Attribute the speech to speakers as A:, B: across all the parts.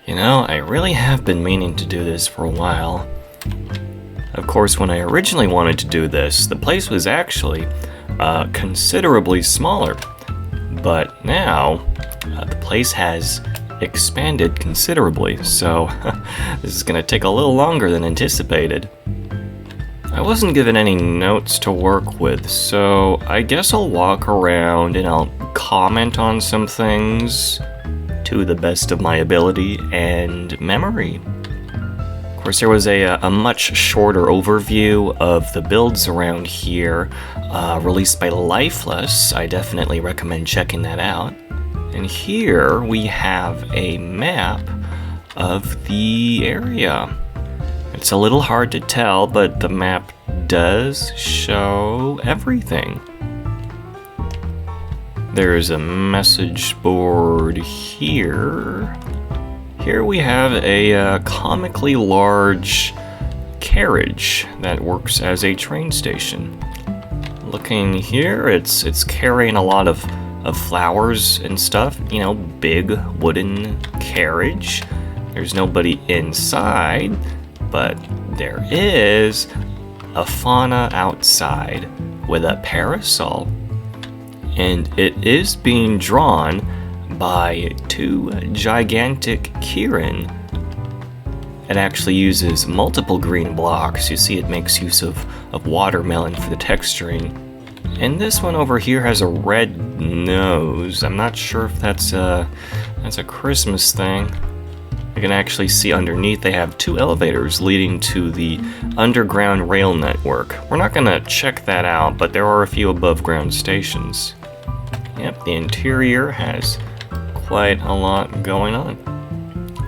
A: You know, I really have been meaning to do this for a while. Of course, when I originally wanted to do this, the place was actually considerably smaller. But now, the place has expanded considerably, so this is going to take a little longer than anticipated. I wasn't given any notes to work with, so I guess I'll walk around and I'll comment on some things to the best of my ability and memory. Of course, there was a much shorter overview of the builds around here, released by Lifeless. I definitely recommend checking that out. And here we have a map of the area. It's a little hard to tell, but the map does show everything. There's a message board here. Here we have a comically large carriage that works as a train station. Looking here, it's carrying a lot of flowers and stuff. You know, big wooden carriage. There's nobody inside, but there is a fauna outside with a parasol. And it is being drawn by two gigantic Kirin. It actually uses multiple green blocks. You see it makes use of watermelon for the texturing. And this one over here has a red nose. I'm not sure if that's a Christmas thing. You can actually see underneath they have two elevators leading to the underground rail network. We're not going to check that out, but there are a few above ground stations. Yep, the interior has quite a lot going on.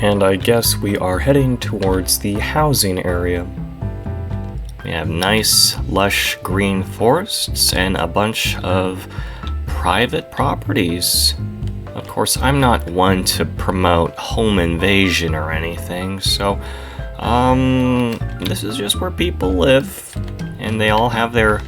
A: And I guess we are heading towards the housing area. We have nice, lush green forests and a bunch of private properties. Of course, I'm not one to promote home invasion or anything, so this is just where people live, and they all have their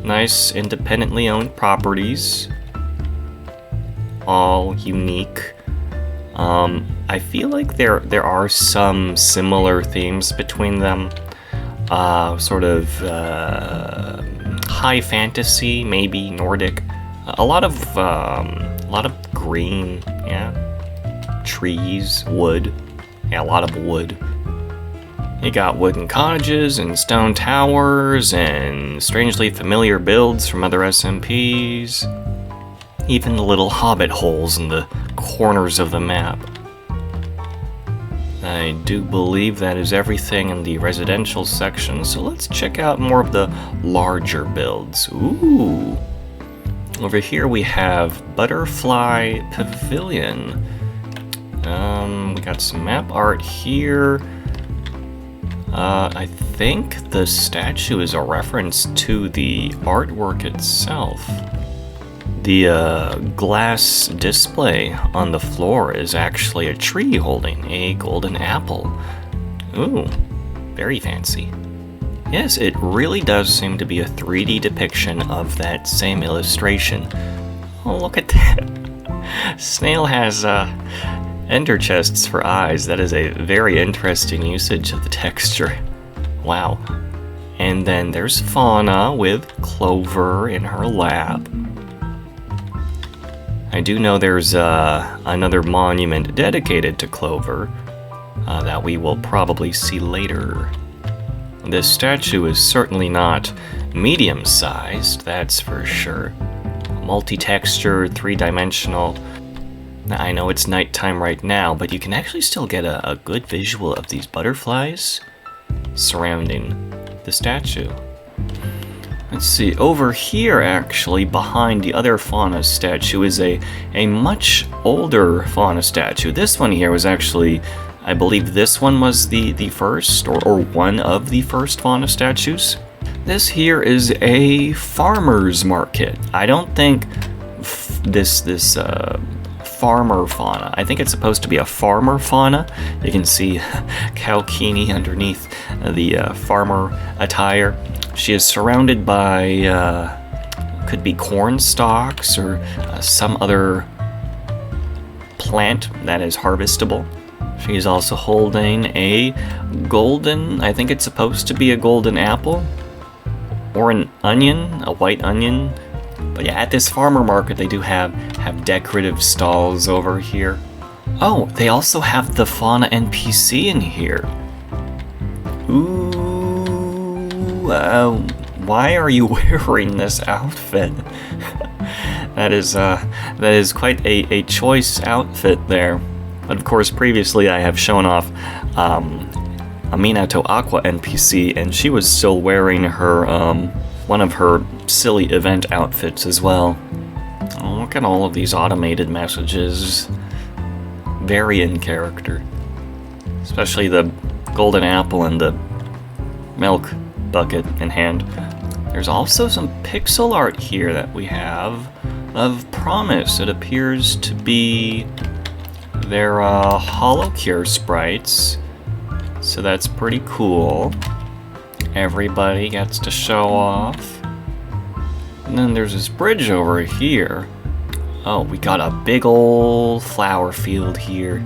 A: nice, independently owned properties. All unique. I feel like there are some similar themes between them. Sort of high fantasy, maybe Nordic. A lot of green, yeah. Trees, wood, yeah, a lot of wood. You got wooden cottages and stone towers and strangely familiar builds from other SMPs. Even the little hobbit holes in the corners of the map. I do believe that is everything in the residential section, so let's check out more of the larger builds. Ooh! Over here we have Butterfly Pavilion. We got some map art here. I think the statue is a reference to the artwork itself. The glass display on the floor is actually a tree holding a golden apple. Ooh, very fancy. Yes, it really does seem to be a 3D depiction of that same illustration. Oh, look at that. Snail has ender chests for eyes. That is a very interesting usage of the texture. Wow. And then there's Fauna with Clover in her lap. I do know there's another monument dedicated to Clover that we will probably see later. This statue is certainly not medium-sized, that's for sure. Multi-textured, three-dimensional. Now, I know it's nighttime right now, but you can actually still get a good visual of these butterflies surrounding the statue. Let's see, over here actually, behind the other fauna statue is a much older fauna statue. This one here was actually, I believe this one was the first, or one of the first fauna statues. This here is a farmer's market. I don't think this farmer fauna, I think it's supposed to be a farmer fauna. You can see Kaukini underneath the farmer attire. She is surrounded by, could be corn stalks or some other plant that is harvestable. She's also holding a golden, I think it's supposed to be a golden apple, or an onion, a white onion. But yeah, at this farmer market they do have decorative stalls over here. Oh, they also have the fauna NPC in here. Ooh, why are you wearing this outfit? that is quite a choice outfit there. But of course, previously I have shown off a Minato Aqua NPC, and she was still wearing her one of her silly event outfits as well. Oh, look at all of these automated messages. Very in character. Especially the golden apple and the milk bucket in hand. There's also some pixel art here that we have of Promise. It appears to be their Holocure sprites. So that's pretty cool. Everybody gets to show off. And then there's this bridge over here. Oh, we got a big old flower field here.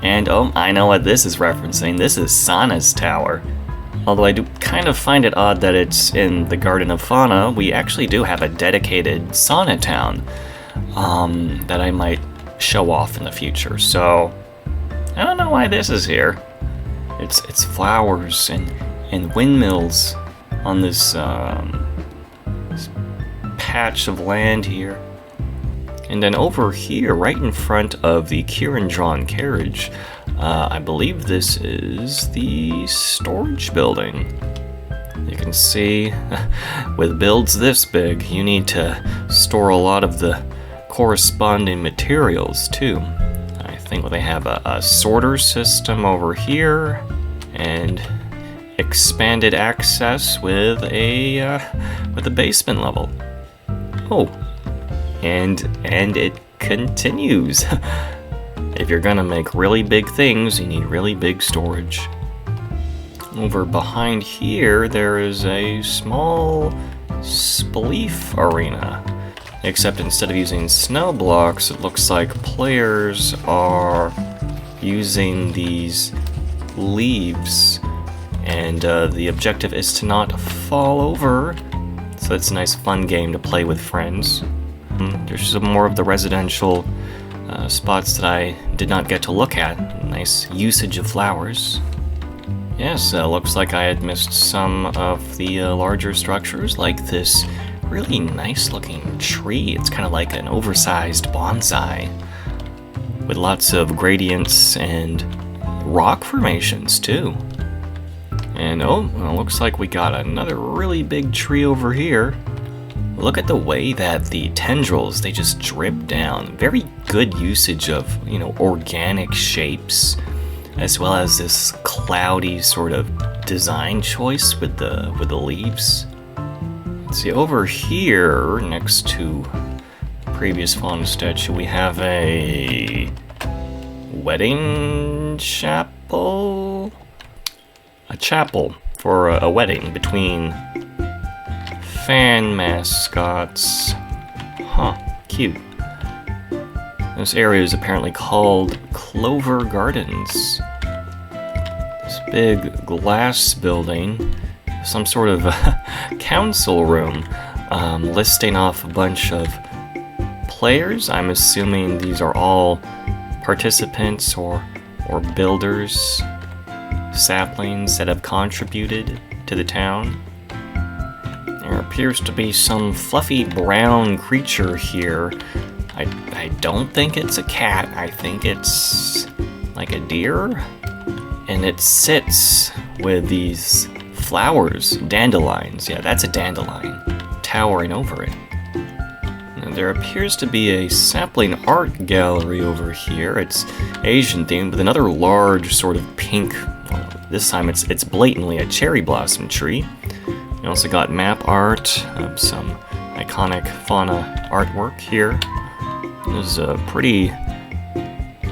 A: And oh, I know what this is referencing. This is Sana's tower. Although I do kind of find it odd that it's in the Garden of Fauna, we actually do have a dedicated Sana town that I might show off in the future. So I don't know why this is here. It's flowers and windmills on this patch of land here. And then over here, right in front of the Kieran-drawn carriage, I believe this is the storage building. You can see, with builds this big, you need to store a lot of the corresponding materials too. I think they have a sorter system over here, and expanded access with a basement level. Oh, and it continues. If you're gonna make really big things, you need really big storage. Over behind here, there is a small spleef arena. Except instead of using snow blocks, it looks like players are using these leaves. And the objective is to not fall over. So it's a nice fun game to play with friends. There's some more of the residential spots that I did not get to look at. Nice usage of flowers. Yes, looks like I had missed some of the larger structures, like this really nice looking tree. It's kind of like an oversized bonsai with lots of gradients and rock formations too. And oh, well, looks like we got another really big tree over here. Look at the way that the tendrils, they just drip down. Very good usage of, organic shapes, as well as this cloudy sort of design choice with the leaves. Let's see, over here, next to the previous fauna statue, we have a wedding chapel? A chapel for a wedding between fan mascots. Huh, cute. This area is apparently called Clover Gardens. This big glass building, some sort of council room, listing off a bunch of players. I'm assuming these are all participants or builders, saplings that have contributed to the town. There appears to be some fluffy brown creature here. I don't think it's a cat. I think it's like a deer. And it sits with these flowers, dandelions. Yeah, that's a dandelion, towering over it. And there appears to be a sapling art gallery over here. It's Asian themed with another large sort of pink, well, this time it's blatantly a cherry blossom tree. We also got map art of some iconic fauna artwork here. There's a pretty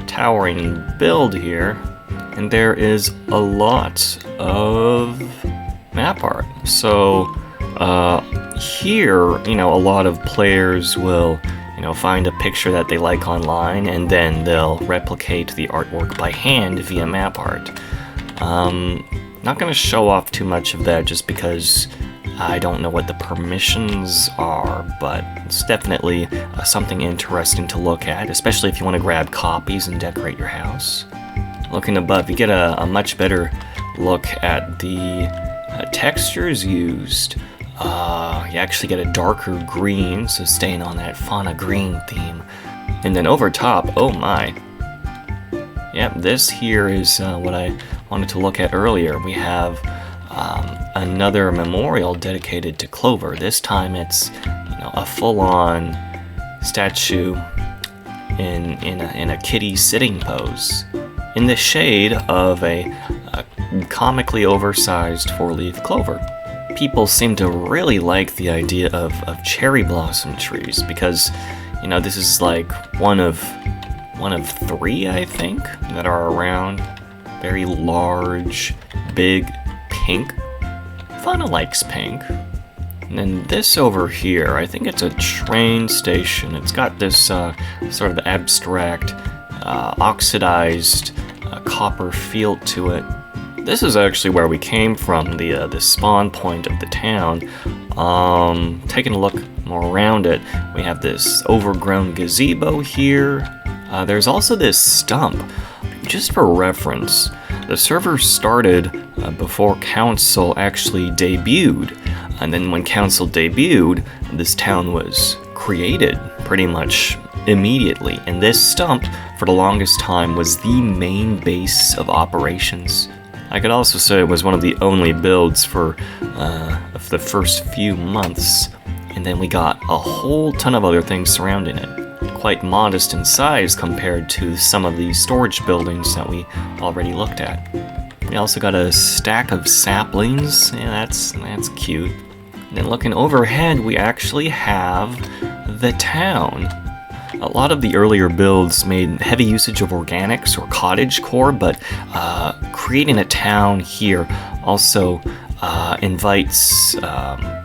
A: towering build here, and there is a lot of map art. So here, a lot of players will, find a picture that they like online, and then they'll replicate the artwork by hand via map art. Not going to show off too much of that just because I don't know what the permissions are, but it's definitely something interesting to look at, especially if you want to grab copies and decorate your house. Looking above, you get a much better look at the textures used. You actually get a darker green, so staying on that fauna green theme. And then over top, oh my. Yep, this here is what I wanted to look at earlier. We have another memorial dedicated to Clover. This time it's a full-on statue in a kitty sitting pose in the shade of a comically oversized four-leaf clover. People seem to really like the idea of cherry blossom trees because this is like one of three, I think, that are around. Very large, big, pink. Fauna likes pink. And then this over here, I think it's a train station. It's got this sort of abstract, oxidized copper feel to it. This is actually where we came from, the spawn point of the town. Taking a look more around it, we have this overgrown gazebo here. There's also this stump. Just for reference, the server started before Council actually debuted, and then when Council debuted, this town was created pretty much immediately, and this stump, for the longest time, was the main base of operations. I could also say it was one of the only builds for the first few months, and then we got a whole ton of other things surrounding it. Quite modest in size compared to some of the storage buildings that we already looked at. We also got a stack of saplings. Yeah, that's cute. And then looking overhead, we actually have the town. A lot of the earlier builds made heavy usage of organics or cottagecore, but creating a town here also invites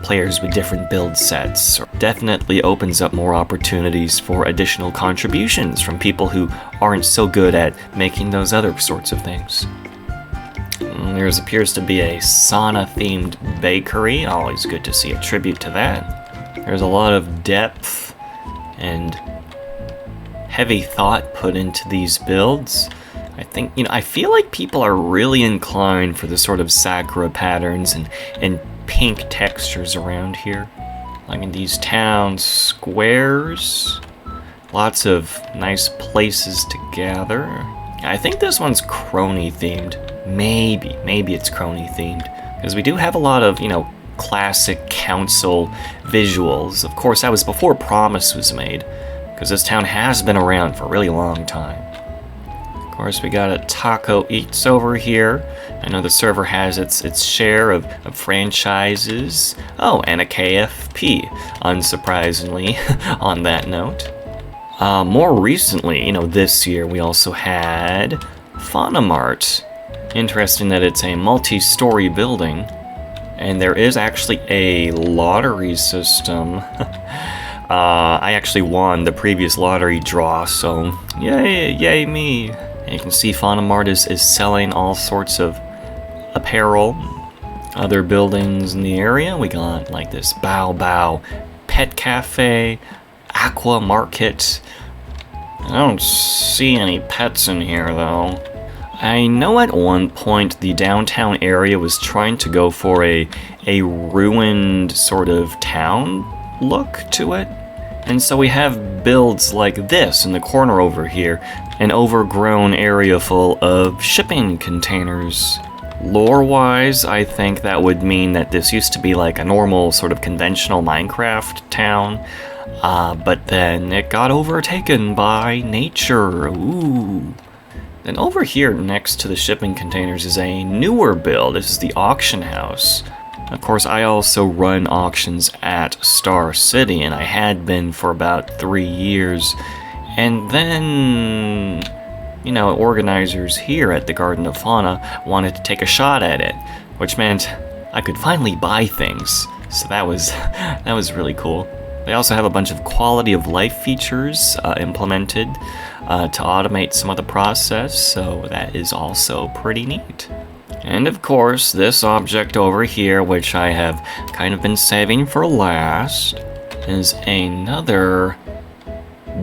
A: players with different build sets. Definitely opens up more opportunities for additional contributions from people who aren't so good at making those other sorts of things. There appears to be a sauna-themed bakery. Always good to see a tribute to that. There's a lot of depth and heavy thought put into these builds. I think, I feel like people are really inclined for the sort of sakura patterns and pink textures around here. Like in these town squares. Lots of nice places to gather. I think this one's crony themed. Maybe it's crony themed. Because we do have a lot of, classic council visuals. Of course, that was before Promise was made. Because this town has been around for a really long time. Of course, we got a Taco Eats over here. I know the server has its share of franchises. Oh, and a KFP, unsurprisingly, on that note. More recently, this year, we also had Fauna Mart. Interesting that it's a multi-story building. And there is actually a lottery system. I actually won the previous lottery draw, so yay me. And you can see Fauna Mart is selling all sorts of apparel. Other buildings in the area, we got like this Bao Pet Cafe, Aqua Market. I don't see any pets in here though. I know at one point the downtown area was trying to go for a ruined sort of town look to it. And so we have builds like this in the corner over here, an overgrown area full of shipping containers. Lore-wise, I think that would mean that this used to be like a normal sort of conventional Minecraft town, but then it got overtaken by nature. Ooh. Then over here next to the shipping containers is a newer build. This is the auction house. Of course, I also run auctions at Star City, and I had been for about 3 years. And then, organizers here at the Garden of Fauna wanted to take a shot at it, which meant I could finally buy things. So that was really cool. They also have a bunch of quality of life features implemented to automate some of the process, so that is also pretty neat. And of course, this object over here, which I have kind of been saving for last, is another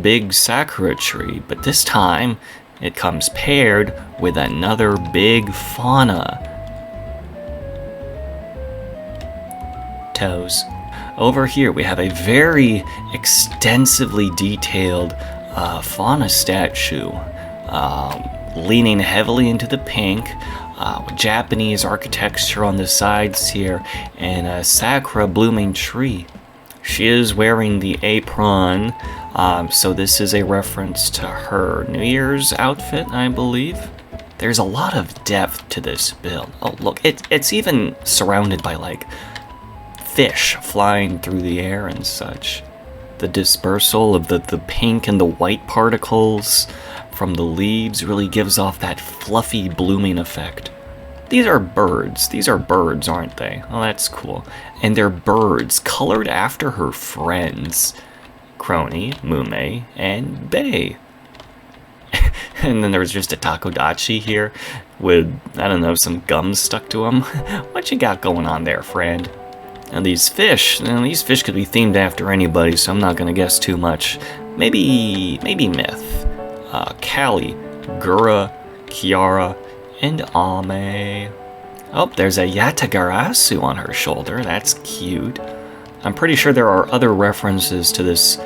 A: big sakura tree, but this time it comes paired with another big fauna. Toes. Over here we have a very extensively detailed fauna statue, leaning heavily into the pink, with Japanese architecture on the sides here, and a sakura blooming tree. She is wearing the apron, so this is a reference to her New Year's outfit, I believe. There's a lot of depth to this build. Oh, look, it's even surrounded by, like, fish flying through the air and such. The dispersal of the pink and the white particles from the leaves really gives off that fluffy blooming effect. These are birds. These are birds, aren't they? Oh, that's cool. And they're birds colored after her friends. Crony, Mume, and Bei. And then there's just a takodachi here with, I don't know, some gum stuck to them. What you got going on there, friend? And these fish could be themed after anybody, so I'm not going to guess too much. Maybe Myth. Callie, Gura, Kiara, and Ame. Oh, there's a Yatagarasu on her shoulder. That's cute. I'm pretty sure there are other references to this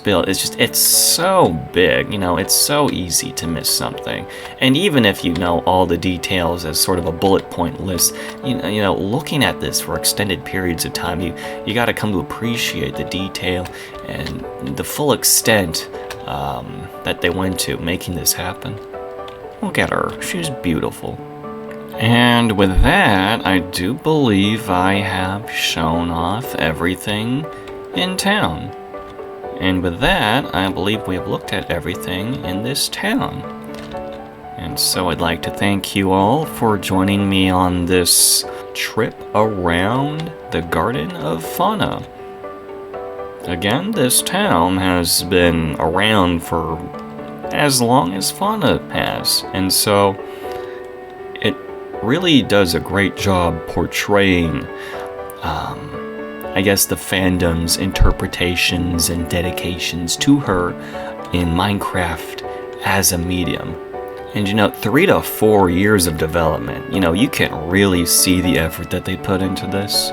A: build. It's so big, you know, it's so easy to miss something. And even if you know all the details as sort of a bullet point list, you know, looking at this for extended periods of time, you got to come to appreciate the detail and the full extent that they went to making this happen. Look at her, she's beautiful. And with that, I do believe I have shown off everything in town. And with that, I believe we have looked at everything in this town. And so I'd like to thank you all for joining me on this trip around the Garden of Fauna. Again, this town has been around for as long as Fauna has, and so it really does a great job portraying I guess the fandom's interpretations and dedications to her in Minecraft as a medium. And you know, 3 to 4 years of development, you know, you can really see the effort that they put into this.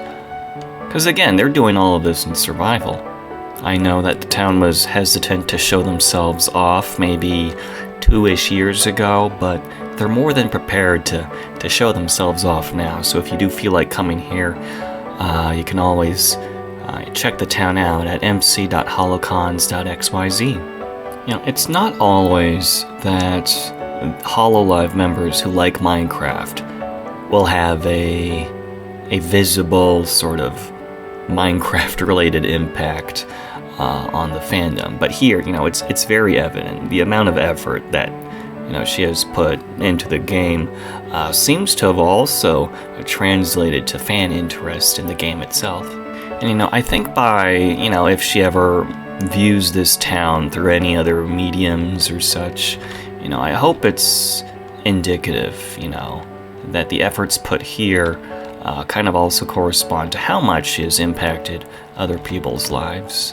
A: Because again, they're doing all of this in survival. I know that the town was hesitant to show themselves off maybe 2-ish years ago, but they're more than prepared to show themselves off now. So if you do feel like coming here, you can always check the town out at mc.holocons.xyz. You know, it's not always that Hololive members who like Minecraft will have a visible sort of Minecraft-related impact on the fandom. But here, you know, it's very evident. The amount of effort that, you know, she has put into the game seems to have also translated to fan interest in the game itself. And, you know, I think by, you know, if she ever views this town through any other mediums or such, you know, I hope it's indicative, you know, that the efforts put here kind of also correspond to how much she has impacted other people's lives.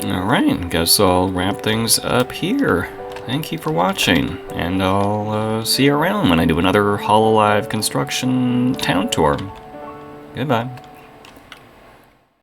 A: Alright, guess I'll wrap things up here. Thank you for watching, and I'll see you around when I do another Hololive construction town tour. Goodbye.